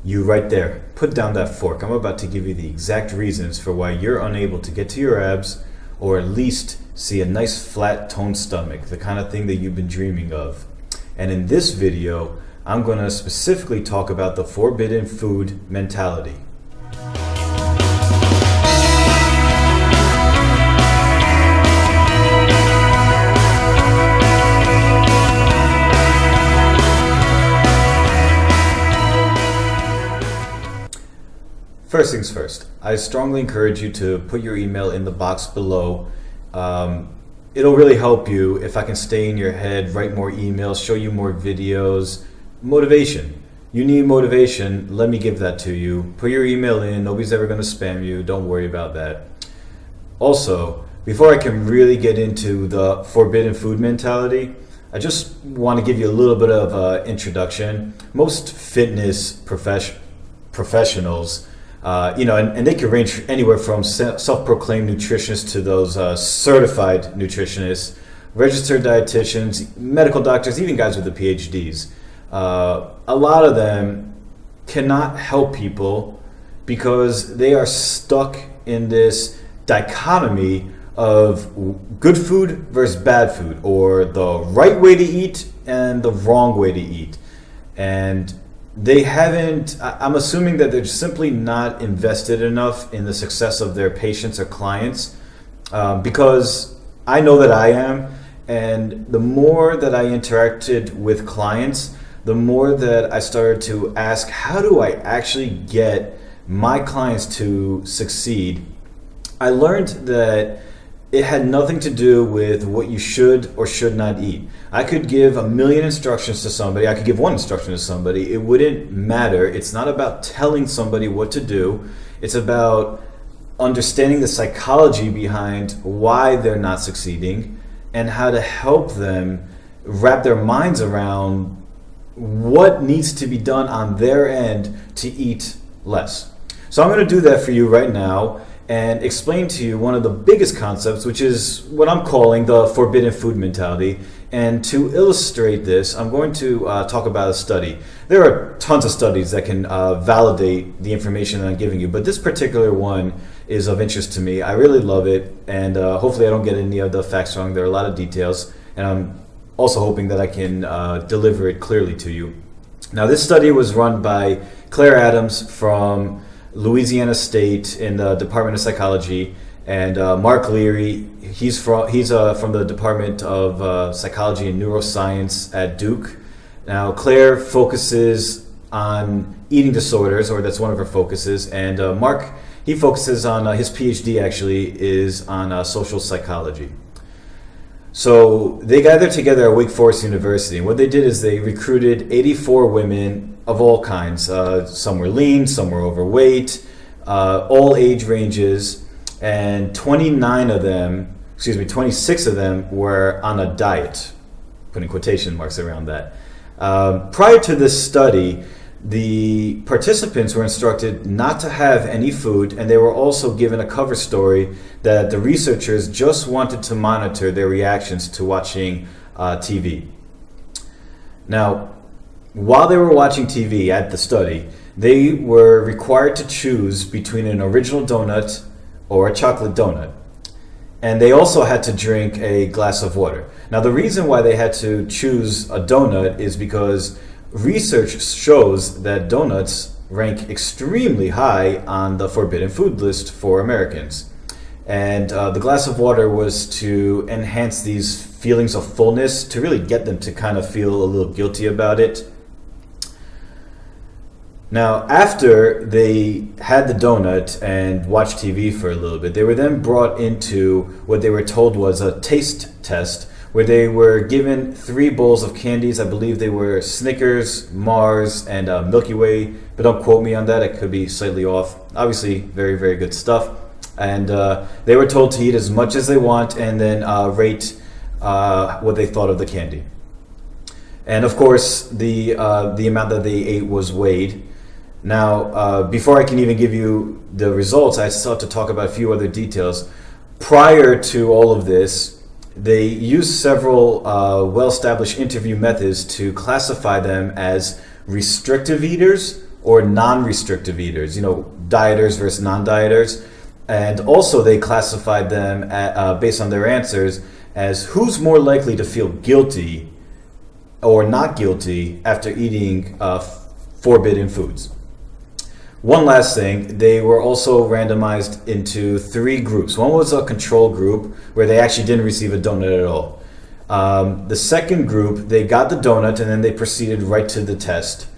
You right there. Put down that fork. I'm about to give you the exact reasons for why you're unable to get to your abs or at least see a nice flat toned stomach, the kind of thing that you've been dreaming of. And in this video, I'm going to specifically talk about the forbidden food mentality. First things first, I strongly encourage you to put your email in the box below. It'll really help you if I can stay in your head, write more emails, show you more videos. Motivation. You need motivation, let me give that to you. Put your email in, nobody's ever going to spam you, don't worry about that. Also, before I can really get into the forbidden food mentality, I just want to give you a little bit of an introduction. Most fitness professionals, and they can range anywhere from self-proclaimed nutritionists to those certified nutritionists, registered dietitians, medical doctors, even guys with the PhDs. A lot of them cannot help people because they are stuck in this dichotomy of good food versus bad food, or the right way to eat and the wrong way to eat. And I'm assuming that they're simply not invested enough in the success of their patients or clients, because I know that I am, and the more that I interacted with clients, the more that I started to ask, how do I actually get my clients to succeed? I learned that it had nothing to do with what you should or should not eat. I could give 1,000,000 instructions to somebody. I could give one instruction to somebody. It wouldn't matter. It's not about telling somebody what to do. It's about understanding the psychology behind why they're not succeeding and how to help them wrap their minds around what needs to be done on their end to eat less. So I'm going to do that for you right now and explain to you one of the biggest concepts, which is what I'm calling the forbidden food mentality. And to illustrate this, I'm going to talk about a study. There are tons of studies that can validate the information that I'm giving you, but this particular one is of interest to me. I really love it, and hopefully I don't get any of the facts wrong. There are a lot of details, and I'm also hoping that I can deliver it clearly to you. Now, this study was run by Claire Adams from Louisiana State in the Department of Psychology, and Mark Leary, he's from the Department of Psychology and Neuroscience at Duke. Now, Claire focuses on eating disorders, or that's one of her focuses, and Mark, he focuses on, his PhD actually is on social psychology. So they gathered together at Wake Forest University, and what they did is they recruited 84 women of all kinds. Some were lean, some were overweight, all age ranges, and 26 of them were on a diet, putting quotation marks around that. Prior to this study, the participants were instructed not to have any food, and they were also given a cover story that the researchers just wanted to monitor their reactions to watching TV. Now, while they were watching TV at the study, they were required to choose between an original donut or a chocolate donut. And they also had to drink a glass of water. Now, the reason why they had to choose a donut is because research shows that donuts rank extremely high on the forbidden food list for Americans. And the glass of water was to enhance these feelings of fullness, to really get them to kind of feel a little guilty about it. Now, after they had the donut and watched TV for a little bit, they were then brought into what they were told was a taste test, where they were given 3 bowls of candies. I believe they were Snickers, Mars, and Milky Way, but don't quote me on that. It could be slightly off. Obviously, very, very good stuff. And they were told to eat as much as they want and then rate what they thought of the candy. And of course, the amount that they ate was weighed. Now, before I can even give you the results, I still have to talk about a few other details. Prior to all of this, they used several well-established interview methods to classify them as restrictive eaters or non-restrictive eaters, dieters versus non-dieters. And also they classified them based on their answers as who's more likely to feel guilty or not guilty after eating forbidden foods. One last thing, they were also randomized into 3 groups. One was a control group where they actually didn't receive a donut at all. The second group, they got the donut and then they proceeded right to the test,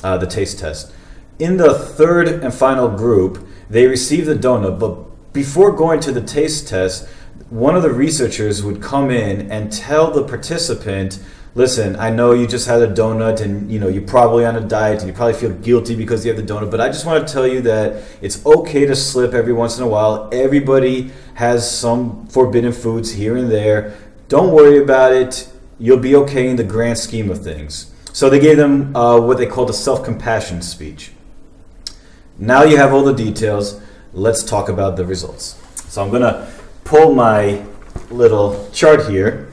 the taste test. In the third and final group, they received the donut, but before going to the taste test, one of the researchers would come in and tell the participant, listen, I know you just had a donut and you're probably on a diet and you probably feel guilty because you have the donut, but I just want to tell you that it's okay to slip every once in a while. Everybody has some forbidden foods here and there. Don't worry about it. You'll be okay in the grand scheme of things. So they gave them what they called a self-compassion speech. Now you have all the details. Let's talk about the results. So I'm going to pull my little chart here.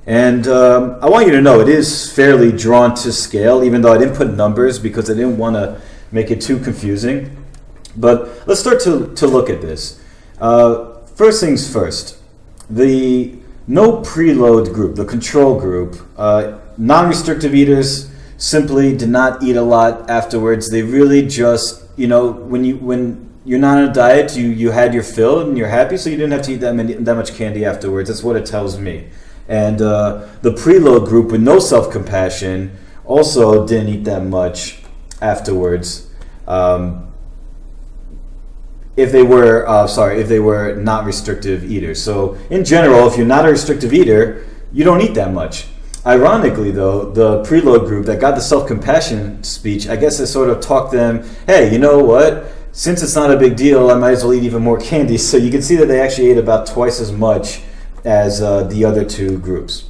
And I want you to know it is fairly drawn to scale, even though I didn't put numbers because I didn't want to make it too confusing. But let's start to look at this. First things first, the no preload group, the control group, non-restrictive eaters simply did not eat a lot afterwards. They really just, when you're not on a diet, you had your fill and you're happy, so you didn't have to eat that much candy afterwards. That's what it tells me. And the preload group with no self-compassion also didn't eat that much afterwards. If they were not restrictive eaters. So in general, if you're not a restrictive eater, you don't eat that much. Ironically, though, the preload group that got the self-compassion speech, I guess it sort of talked them, hey, you know what? Since it's not a big deal, I might as well eat even more candy. So you can see that they actually ate about twice as much as the other 2 groups.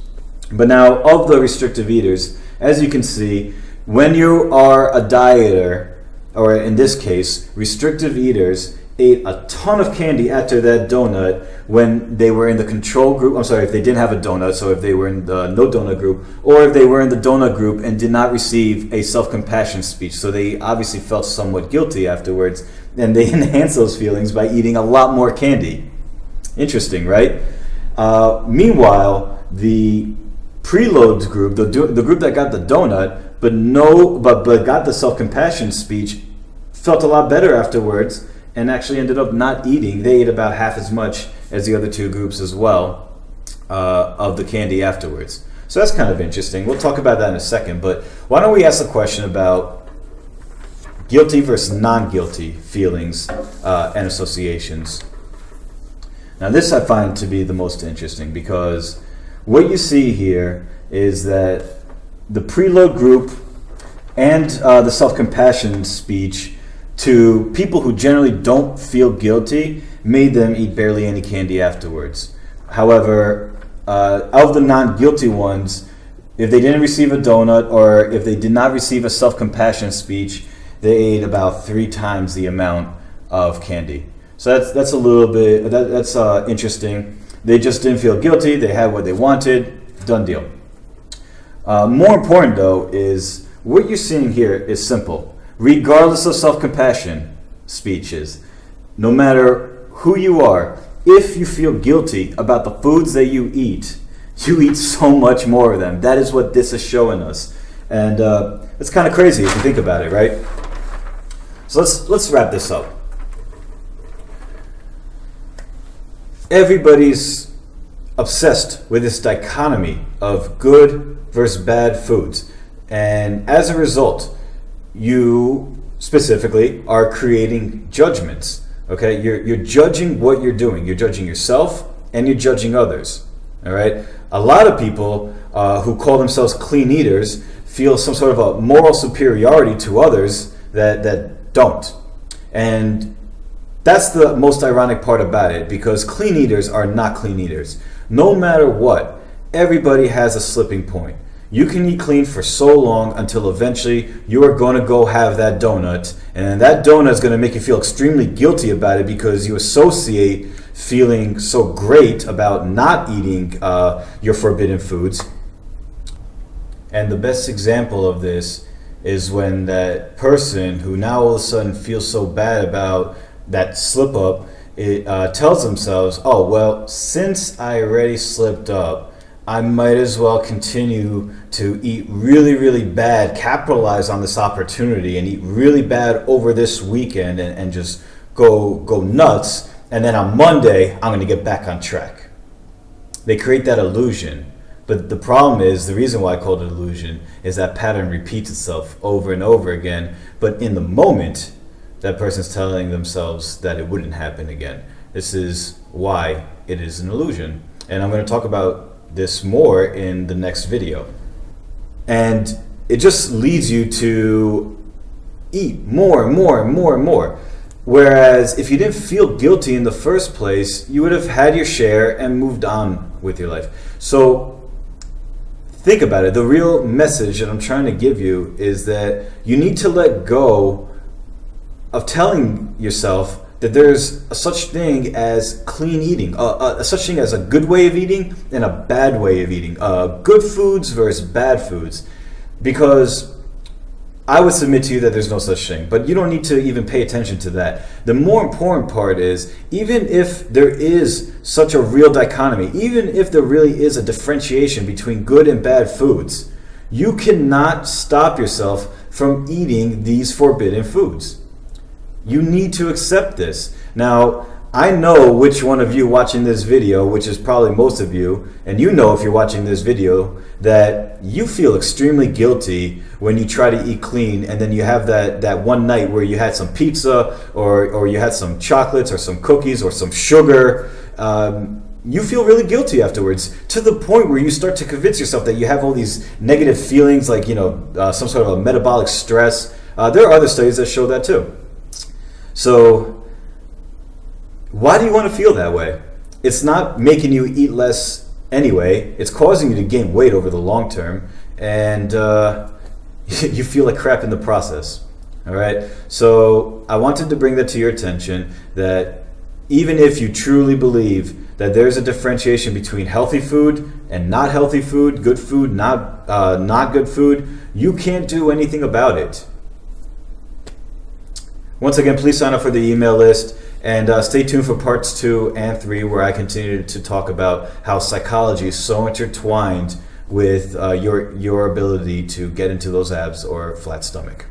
But now, of the restrictive eaters, as you can see, when you are a dieter, or in this case, restrictive eaters ate a ton of candy after that donut when they were in the control group. I'm sorry, if they didn't have a donut, so if they were in the no donut group, or if they were in the donut group and did not receive a self-compassion speech. So they obviously felt somewhat guilty afterwards, and they enhanced those feelings by eating a lot more candy. Interesting, right? Meanwhile, the preload group, the group that got the donut but got the self-compassion speech, felt a lot better afterwards and actually ended up not eating. They ate about half as much as the other 2 groups as well of the candy afterwards. So that's kind of interesting. We'll talk about that in a second, but why don't we ask the question about guilty versus non-guilty feelings and associations. Now this I find to be the most interesting because what you see here is that the preload group and the self-compassion speech to people who generally don't feel guilty made them eat barely any candy afterwards. However, of the non-guilty ones, if they didn't receive a donut or if they did not receive a self-compassion speech, they ate about 3 times the amount of candy. So that's a little bit, that's interesting. They just didn't feel guilty. They had what they wanted. Done deal. More important, though, is what you're seeing here is simple. Regardless of self-compassion speeches, no matter who you are, if you feel guilty about the foods that you eat so much more of them. That is what this is showing us. And it's kind of crazy if you think about it, right? So let's wrap this up. Everybody's obsessed with this dichotomy of good versus bad foods. And as a result, you specifically are creating judgments. Okay, you're judging what you're doing. You're judging yourself and you're judging others. All right. A lot of people who call themselves clean eaters feel some sort of a moral superiority to others that don't. And that's the most ironic part about it, because clean eaters are not clean eaters. No matter what, everybody has a slipping point. You can eat clean for so long until eventually you are going to go have that donut, and that donut is going to make you feel extremely guilty about it because you associate feeling so great about not eating your forbidden foods. And the best example of this is when that person who now all of a sudden feels so bad about that slip up, it tells themselves, oh, well, since I already slipped up, I might as well continue to eat really, really bad, capitalize on this opportunity and eat really bad over this weekend and just go nuts. And then on Monday, I'm going to get back on track. They create that illusion. But the problem is, the reason why I call it illusion is that pattern repeats itself over and over again. But in the moment, that person's telling themselves that it wouldn't happen again. This is why it is an illusion. And I'm going to talk about this more in the next video. And it just leads you to eat more and more and more and more. Whereas if you didn't feel guilty in the first place, you would have had your share and moved on with your life. So think about it. The real message that I'm trying to give you is that you need to let go of telling yourself that there's a such thing as clean eating, a such thing as a good way of eating and a bad way of eating, good foods versus bad foods. Because I would submit to you that there's no such thing, but you don't need to even pay attention to that. The more important part is, even if there is such a real dichotomy, even if there really is a differentiation between good and bad foods, you cannot stop yourself from eating these forbidden foods. You need to accept this. Now, I know which one of you watching this video, which is probably most of you, and you know if you're watching this video, that you feel extremely guilty when you try to eat clean and then you have that one night where you had some pizza or you had some chocolates or some cookies or some sugar. You feel really guilty afterwards, to the point where you start to convince yourself that you have all these negative feelings, like some sort of a metabolic stress. There are other studies that show that too. So why do you want to feel that way? It's not making you eat less anyway. It's causing you to gain weight over the long term, and you feel like crap in the process. All right. So I wanted to bring that to your attention, that even if you truly believe that there's a differentiation between healthy food and not healthy food, good food, not good food, you can't do anything about it. Once again, please sign up for the email list and stay tuned for parts 2 and 3, where I continue to talk about how psychology is so intertwined with your ability to get into those abs or flat stomach.